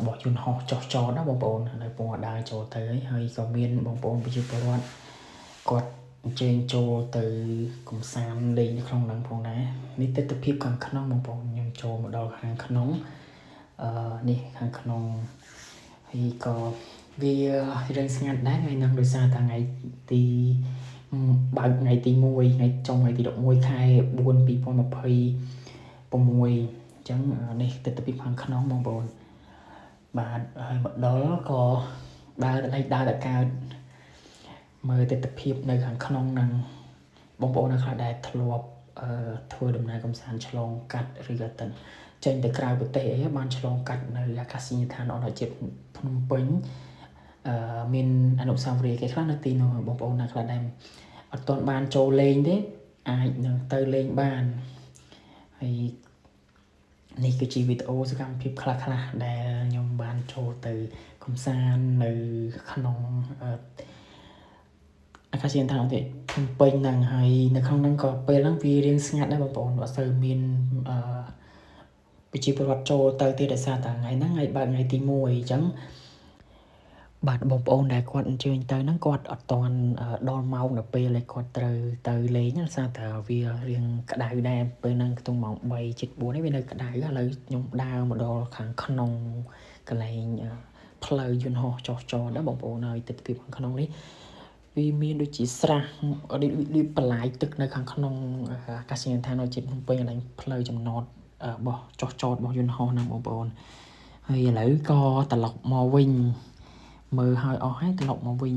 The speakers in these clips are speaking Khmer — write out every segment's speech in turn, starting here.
របស់យន្តហោះចុះចតណាបងប្អូននៅពងអដើរចូលទៅហើយក៏មានបងប្អូនប្រជាពលរដ្ឋគាត់អញ្ជើញចូលទៅកំសាន្តលេងនៅក្នុងហ្នឹងផងដែរនេះទស្សនវិជ្ជាខាងក្នុងបងប្អូនខ្ញុំចូលមកដល់ខាងក្នុងនេះខាងក្នុងហើយក៏វារៀងស្ងាត់ដែរថ្ងៃហ្នឹងដោយសារតែថ្ងៃទីបើកថ្ងៃទី1ថ្ងៃចុងថ្ងៃទី11ខែ4 2026ចឹងនេះទស្សនវិជ្ជាខាងក្នុងបងប្អូនបាទហើយមកដល់ក៏ដើរដល់កើតមើលទស្សនវិជ្ជានៅខាងក្នុងហ្នឹងបងប្អូនអ្នកខ្លះដែលធ្លាប់ធ្វើដំណើរកំសាន្តឆ្លងកាត់ឬក៏ទៅចេញទៅក្រៅប្រទេសអីបានឆ្លងកាត់នៅអាកាសយានដ្ឋានអន្តរជាតិភ្នំពេញមានអនុស្សាវរីយ៍គេខ្លះនៅទីនោះបងប្អូនអ្នកខ្លះដែលអត់ទាន់បានចូលលេងទេអាចនឹងទៅលេងបានហើយនេះគឺជាវីដេអូសកម្មភាពខ្លះៗដែលខ្ញុំបានចូលទៅកំសាន្តនៅក្នុងអាកាសយានដ្ឋានអន្តរជាតិភ្នំពេញហ្នឹងហើយនៅក្នុងហ្នឹងក៏ពេលហ្នឹងវារៀងស្ងាត់ដែរបងប្អូនអត់សូវមានប្រជាពលរដ្ឋចូលទៅទេដោយសារតែថ្ងៃហ្នឹងថ្ងៃបើកថ្ងៃទី1អញ្ចឹងបាទបងប្អូនដែលគាត់អញ្ជើញទៅហ្នឹងគាត់អត់ទាន់ដល់ម៉ោងដល់ពេលដែលគាត់ត្រូវទៅលេងដោយសារតែវារៀងក្តៅដែរពេលហ្នឹងខ្ទង់ម៉ោង3 ជិត 4នេះវានៅក្តៅឥឡូវខ្ញុំដើរមកដល់ខាងក្នុងកន្លែងផ្លូវយន្តហោះចុះចតដែរបងប្អូនហើយទស្សនវិជ្ជាខាងក្នុងនេះវាមានដូចជាស្រះដូចបន្លាយទឹកនៅខាងក្នុងអាកាសយានដ្ឋានអន្តរជាតិភ្នំពេញកន្លែងផ្លូវចំណតរបស់ចុះចតរបស់យន្តហោះហ្នឹងបងប្អូនហើយឥឡូវក៏ត្រឡប់មកវិញមើលឲ្យអស់ហើយត្រឡប់មកវិញ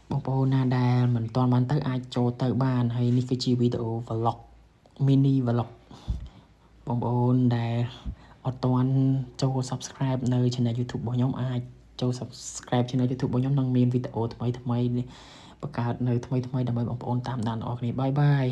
បងប្អូនណាដែលមិនទាន់បានទៅអាចចូលទៅបានហើយនេះគឺជាវីដេអូ vlog mini vlog បងប្អូនដែលអត់ទាន់ចូល subscribe នៅ channel YouTube របស់ខ្ញុំអាចចូល subscribe channel YouTube របស់ខ្ញុំនឹងមានវីដេអូថ្មីបង្កើតនៅថ្មីដើម្បីបងប្អូនតាមដានអរគ្នាបាយបាយ